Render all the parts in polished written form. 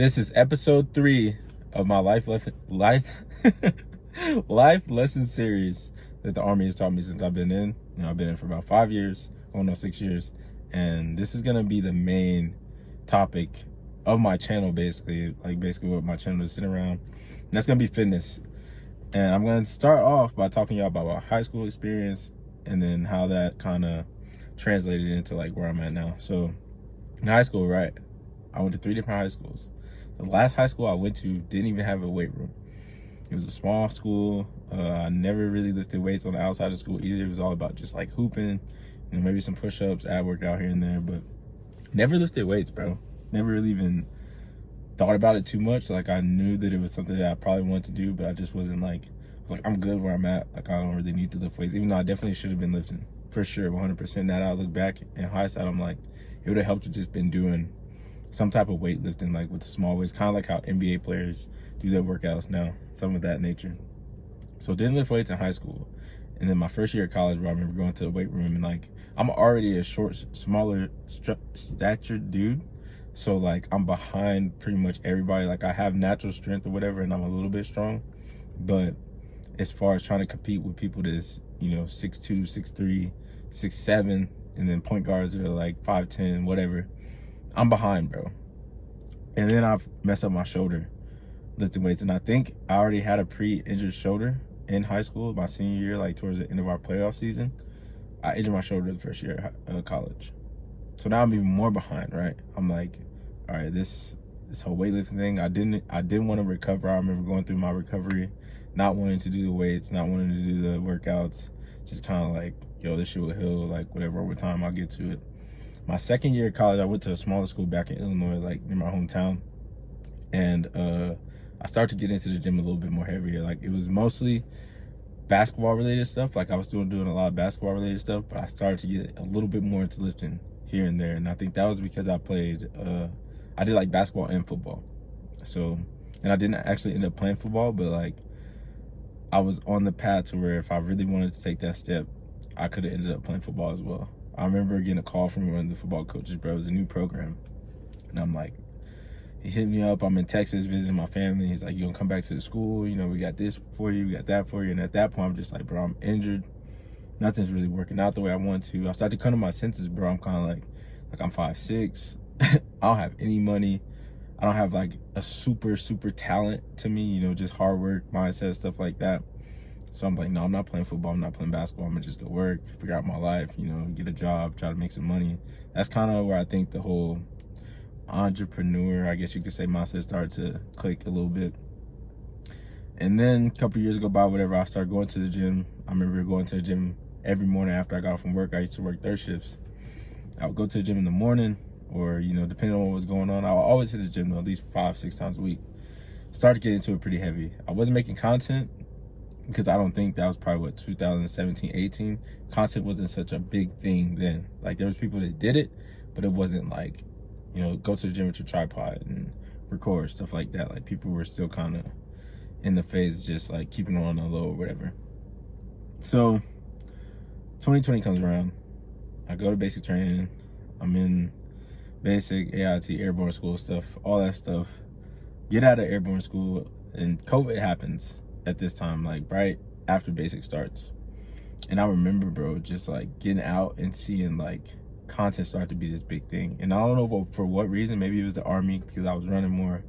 This is episode 3 of my life life lesson series that the Army has taught me since I've been in. I've been in for about 5 years, going on 6 years, and this is gonna be the main topic of my channel, basically what my channel is sitting around. And that's gonna be fitness. And I'm gonna start off by talking to y'all about my high school experience and then how that kind of translated into like where I'm at now. So in high school, right, I went to 3 different high schools. The last high school I went to didn't even have a weight room. It was a small school. I never really lifted weights on the outside of school either. It was all about just like hooping, maybe some push-ups, ab workout here and there, but never lifted weights, bro. Never really even thought about it too much. Like, I knew that it was something that I probably wanted to do, but I just wasn't like, I was like, I'm good where I'm at. Like, I don't really need to lift weights, even though I definitely should have been lifting for sure, 100%. Now that I look back in hindsight, I'm like, it would have helped to just been doing some type of weightlifting, like with the small weights, kind of like how NBA players do their workouts now, some of that nature. So didn't lift weights in high school. And then my first year of college, bro, I remember going to the weight room and like, I'm already a short, smaller statured dude. So like, I'm behind pretty much everybody. Like, I have natural strength or whatever, and I'm a little bit strong. But as far as trying to compete with people that's, 6'2", 6'3", 6'7", and then point guards that are like 5'10", whatever, I'm behind, bro. And then I've messed up my shoulder lifting weights. And I think I already had a pre-injured shoulder in high school, my senior year, like towards the end of our playoff season. I injured my shoulder the first year of college. So now I'm even more behind, right? I'm like, all right, this whole weightlifting thing, I didn't want to recover. I remember going through my recovery, not wanting to do the weights, not wanting to do the workouts, just kind of like, yo, this shit will heal, like whatever, over time I'll get to it. My second year of college, I went to a smaller school back in Illinois, like near my hometown. And I started to get into the gym a little bit more heavier. Like, it was mostly basketball related stuff. Like, I was still doing a lot of basketball related stuff, but I started to get a little bit more into lifting here and there. And I think that was because I did like basketball and football. So, and I didn't actually end up playing football, but like, I was on the path to where if I really wanted to take that step, I could have ended up playing football as well. I remember getting a call from one of the football coaches, bro. It was a new program. And I'm like, he hit me up. I'm in Texas visiting my family. He's like, you gonna come back to the school? We got this for you, we got that for you. And at that point, I'm just like, bro, I'm injured. Nothing's really working out the way I want to. I started to come to my senses, bro. I'm kind of like I'm 5'6". I don't have any money. I don't have like a super talent to me, just hard work, mindset, stuff like that. So I'm like, no, I'm not playing football. I'm not playing basketball. I'm gonna just go work, figure out my life, get a job, try to make some money. That's kind of where I think the whole entrepreneur, I guess you could say, mindset started to click a little bit. And then a couple years ago by, whatever, I started going to the gym. I remember going to the gym every morning after I got off from work. I used to work third shifts. I would go to the gym in the morning, or, depending on what was going on, I would always hit the gym at least 5-6 times a week. Started getting into it pretty heavy. I wasn't making content, because I don't think that was probably 2017, 18. Content wasn't such a big thing then. Like, there was people that did it, but it wasn't like, go to the gym with your tripod and record, stuff like that. Like, people were still kind of in the phase of just like keeping it on the low or whatever. So 2020 comes around. I go to basic training. I'm in basic AIT, airborne school stuff, all that stuff. Get out of airborne school, and COVID happens at this time, like right after basic starts. And I remember, bro, just like getting out and seeing like content start to be this big thing. And I don't know for what reason. Maybe it was the Army, because I was running more.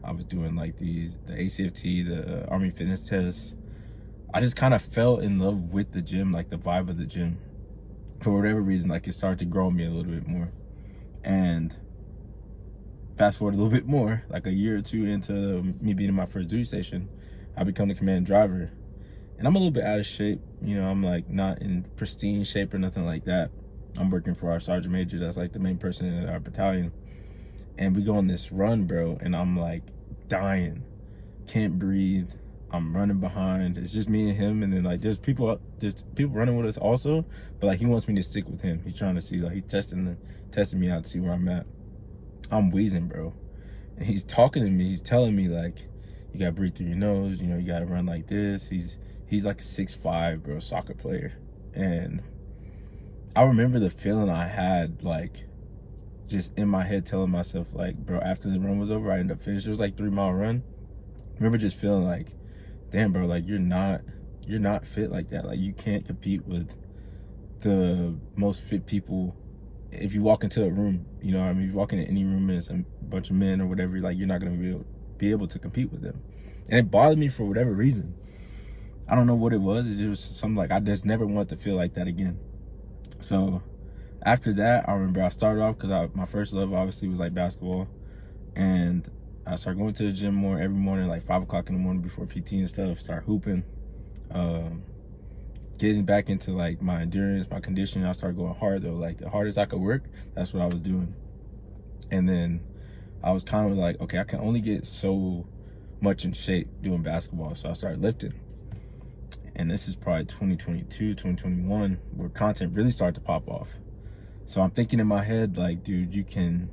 I was doing like the ACFT, the Army fitness test. I just kind of fell in love with the gym, like the vibe of the gym. For whatever reason, like, it started to grow me a little bit more. And fast forward a little bit more, like a year or two into me being in my first duty station, I become the command driver. And I'm a little bit out of shape. I'm like not in pristine shape or nothing like that. I'm working for our sergeant major. That's like the main person in our battalion. And we go on this run, bro. And I'm like dying. Can't breathe. I'm running behind. It's just me and him. And then like there's people running with us also. But like, he wants me to stick with him. He's trying to see, like, he's testing me out to see where I'm at. I'm wheezing, bro. And he's talking to me. He's telling me like, you gotta breathe through your nose, you gotta run like this. He's like 6'5", bro, soccer player. And I remember the feeling I had, like, just in my head telling myself, like, bro, after the run was over, I ended up finishing. It was like 3 mile run. I remember just feeling like, damn, bro, like you're not fit like that. Like you can't compete with the most fit people. If you walk into a room, you know what I mean? If you walk into any room and it's a bunch of men or whatever, like you're not gonna be able to compete with them. And it bothered me for whatever reason. I don't know what it was. It was something like I just never wanted to feel like that again. So after that, I remember I started off because my first love obviously was like basketball, and I started going to the gym more every morning, like 5 o'clock in the morning before PT and stuff. Start hooping, getting back into like my endurance, my conditioning. I started going hard though, like the hardest I could work. That's what I was doing. And then I was kind of like, okay, I can only get so much in shape doing basketball, so I started lifting. And this is probably 2022, 2021, where content really started to pop off. So I'm thinking in my head, like, dude, you can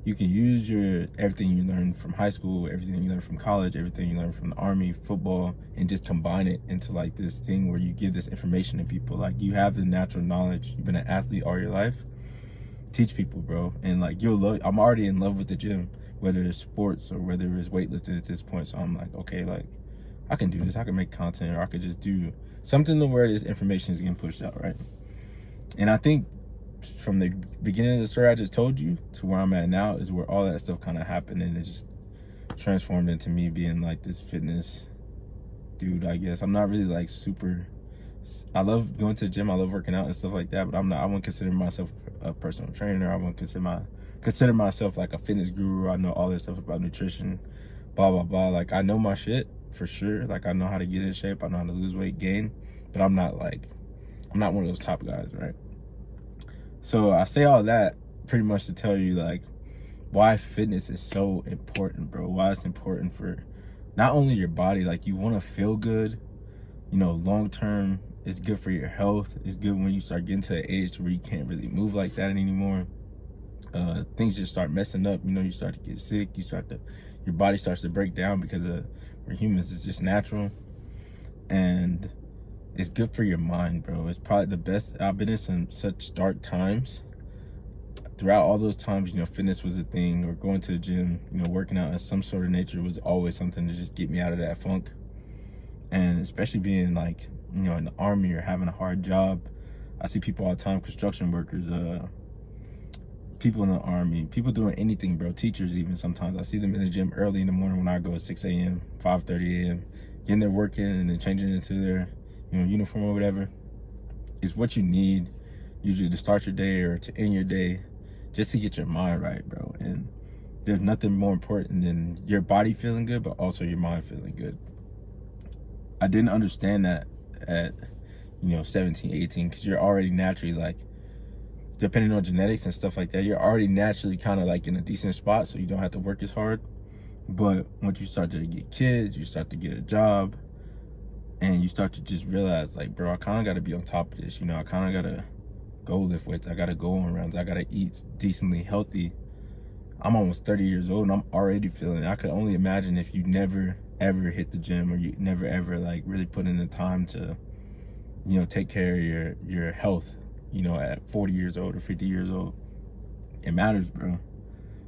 use everything you learned from high school, everything you learned from college, everything you learned from the army, football, and just combine it into like this thing where you give this information to people. Like you have the natural knowledge. You've been an athlete all your life. Teach people, bro. And like I'm already in love with the gym, whether it's sports or whether it's weightlifting at this point. So I'm like, okay, like I can do this. I can make content, or I could just do something to where this information is getting pushed out, right? And I think from the beginning of the story I just told you to where I'm at now is where all that stuff kind of happened, and it just transformed into me being like this fitness dude, I guess. I'm not really like I love going to the gym, I love working out and stuff like that, but I wouldn't consider myself a personal trainer. I wouldn't consider myself like a fitness guru. I know all this stuff about nutrition, blah blah blah. Like I know my shit for sure. Like I know how to get in shape, I know how to lose weight, gain, but I'm not one of those top guys, right? So I say all that pretty much to tell you like why fitness is so important, bro. Why it's important for not only your body, like you want to feel good, you know, long term. It's good for your health. It's good when you start getting to an age where you can't really move like that anymore. Things just start messing up. You know, you start to get sick. Your body starts to break down because we're humans. It's just natural, and it's good for your mind, bro. It's probably the best. I've been in such dark times. Throughout all those times, you know, fitness was a thing, or going to the gym, you know, working out in some sort of nature was always something to just get me out of that funk. And especially being like, you know, in the army or having a hard job. I see people all the time, construction workers, people in the army, people doing anything, bro. Teachers even sometimes. I see them in the gym early in the morning when I go at 6 a.m., 5:30 a.m., getting there working and then changing into their, you know, uniform or whatever. Is what you need usually to start your day or to end your day, just to get your mind right, bro. And there's nothing more important than your body feeling good, but also your mind feeling good. I didn't understand that at, you know, 17, 18, because you're already naturally like, depending on genetics and stuff like that, you're already naturally kind of like in a decent spot, so you don't have to work as hard. But once you start to get kids, you start to get a job, and you start to just realize like, bro, I kind of got to be on top of this. You know, I kind of got to go lift weights. I got to go on runs. I got to eat decently healthy. I'm almost 30 years old and I'm already feeling it. I could only imagine if you never ever hit the gym, or you never ever like really put in the time to, you know, take care of your health, you know, at 40 years old or 50 years old. It matters, bro.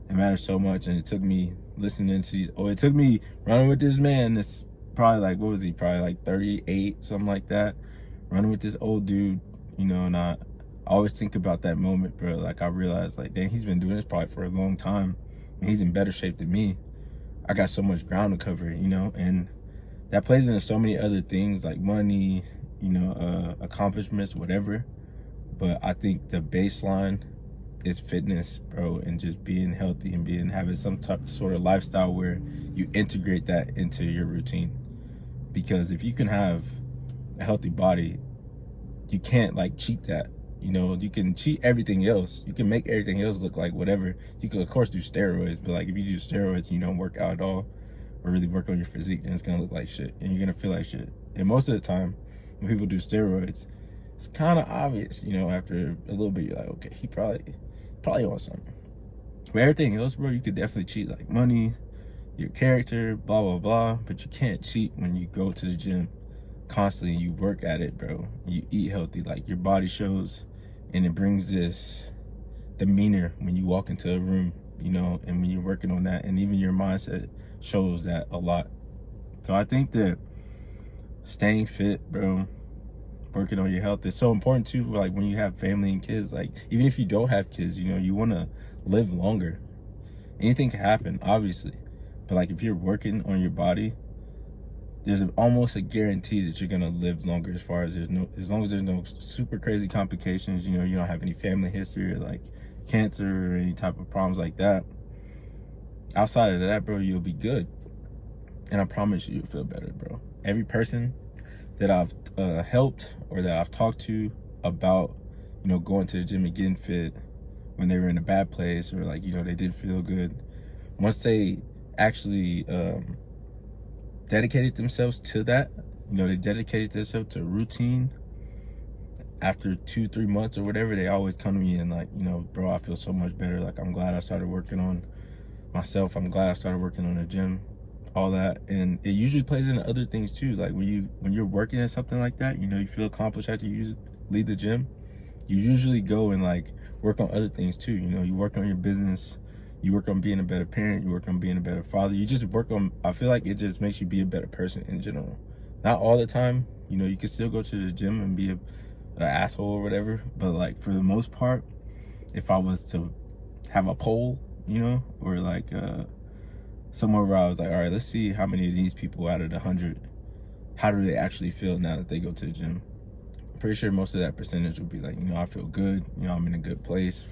It matters so much. And it took me listening to it took me running with this man that's probably like, what was he, probably like 38, something like that, running with this old dude, you know. And I always think about that moment, bro. Like I realized like, dang, he's been doing this probably for a long time and he's in better shape than me. I got so much ground to cover, you know. And that plays into so many other things like money, you know, accomplishments, whatever. But I think the baseline is fitness, bro, and just being healthy and having some type of sort of lifestyle where you integrate that into your routine. Because if you can have a healthy body, you can't like cheat that. You know, you can cheat everything else. You can make everything else look like whatever. You can of course do steroids, but like if you do steroids and you don't work out at all or really work on your physique, then it's gonna look like shit and you're gonna feel like shit. And most of the time when people do steroids, it's kind of obvious, you know, after a little bit, you're like, okay, he probably wants something. But everything else, bro, you could definitely cheat, like money, your character, blah, blah, blah. But you can't cheat when you go to the gym constantly and you work at it, bro. You eat healthy, like your body shows, and it brings this demeanor when you walk into a room, you know, and when you're working on that, and even your mindset shows that a lot. So I think that staying fit, bro, working on your health is so important too. Like when you have family and kids, like even if you don't have kids, you know, you want to live longer. Anything can happen, obviously, but like if you're working on your body, there's almost a guarantee that you're gonna live longer. As far as as long as there's no super crazy complications, you know, you don't have any family history or like cancer or any type of problems like that. Outside of that, bro, you'll be good, and I promise you'll feel better, bro. Every person that I've helped or that I've talked to about, you know, going to the gym and getting fit when they were in a bad place, or like, you know, they did feel good, once they actually dedicated themselves to that, you know, they dedicated themselves to a routine, after 2-3 months or whatever, they always come to me and like, you know, bro, I feel so much better. Like, I'm glad I started working on myself. I'm glad I started working on the gym, all that. And it usually plays into other things too. Like when you're working at something like that, you know, you feel accomplished after you leave the gym, you usually go and like work on other things too. You know, you work on your business, you work on being a better parent, you work on being a better father. You just work on, I feel like it just makes you be a better person in general. Not all the time, you know, you can still go to the gym and be an asshole or whatever, but like for the most part, if I was to have a poll, you know, or like somewhere where I was like, all right, let's see how many of these people out of the 100, how do they actually feel now that they go to the gym? I'm pretty sure most of that percentage would be like, you know, I feel good, you know, I'm in a good place.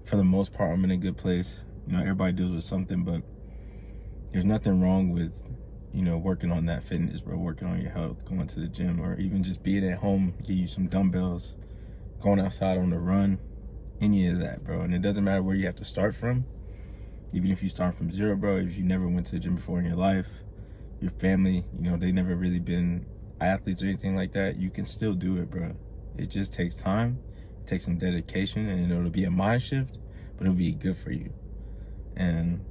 For the most part, I'm in a good place. You know, everybody deals with something, but there's nothing wrong with, you know, working on that fitness, bro, working on your health, going to the gym, or even just being at home, get you some dumbbells, going outside on the run, any of that, bro. And it doesn't matter where you have to start from. Even if you start from zero, bro, if you never went to the gym before in your life, your family, you know, they never really been athletes or anything like that, you can still do it, bro. It just takes time, it takes some dedication, and it'll be a mind shift, but it'll be good for you. And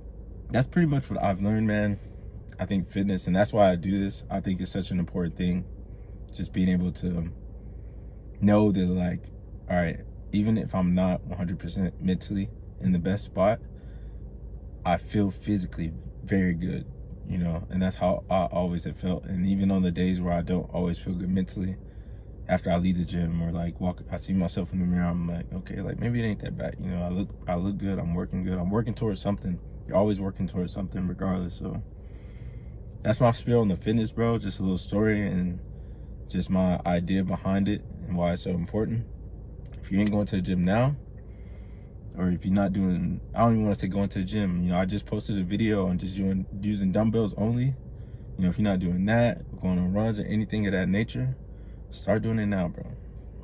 that's pretty much what I've learned, man. I think fitness, and that's why I do this, I think it's such an important thing. Just being able to know that, like, all right, even if I'm not 100% mentally in the best spot, I feel physically very good, you know, and that's how I always have felt. And even on the days where I don't always feel good mentally, after I leave the gym or like I see myself in the mirror, I'm like, okay, like maybe it ain't that bad, you know. I look good, I'm working towards something. You're always working towards something regardless. So that's my spiel on the fitness, bro. Just a little story and just my idea behind it and why it's so important. If you ain't going to the gym now, or if you're not doing, I don't even want to say going to the gym, you know, I just posted a video on just using dumbbells only. You know, if you're not doing that, going on runs or anything of that nature, start doing it now, bro.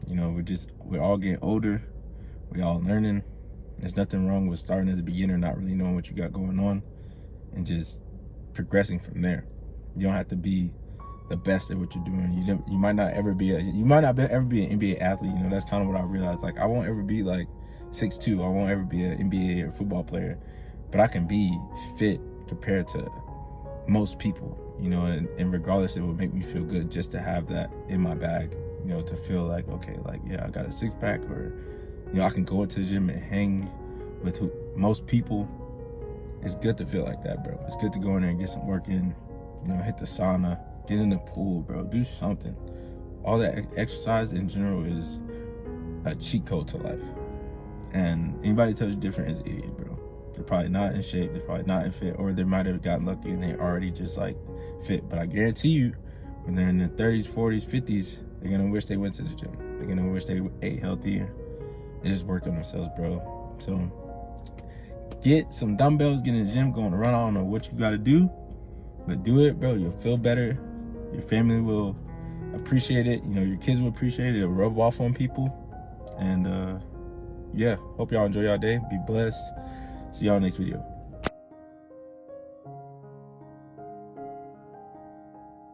You know, we're all getting older, we all learning. There's nothing wrong with starting as a beginner, not really knowing what you got going on, and just progressing from there. You don't have to be the best at what you're doing. You might not ever be an NBA athlete. You know, that's kind of what I realized. Like, I won't ever be like 6'2". I won't ever be an NBA or football player, but I can be fit compared to most people, you know, and regardless, it would make me feel good just to have that in my bag, you know, to feel like, okay, like, yeah, I got a six-pack, or, you know, I can go into the gym and hang with most people. It's good to feel like that, bro. It's good to go in there and get some work in, you know, hit the sauna, get in the pool, bro, do something. All that exercise in general is a cheat code to life. And anybody tells you different is an idiot, bro. They're probably not in shape, they're probably not in fit, or they might have gotten lucky and they already just like fit. But I guarantee you, when they're in their 30s, 40s, 50s, they're gonna wish they went to the gym. They're gonna wish they ate healthier. They just worked on themselves, bro. So get some dumbbells, get in the gym, going to run. I don't know what you gotta do, but do it, bro. You'll feel better. Your family will appreciate it. You know, your kids will appreciate it. It'll rub off on people. And yeah, hope y'all enjoy y'all day. Be blessed. See y'all next video.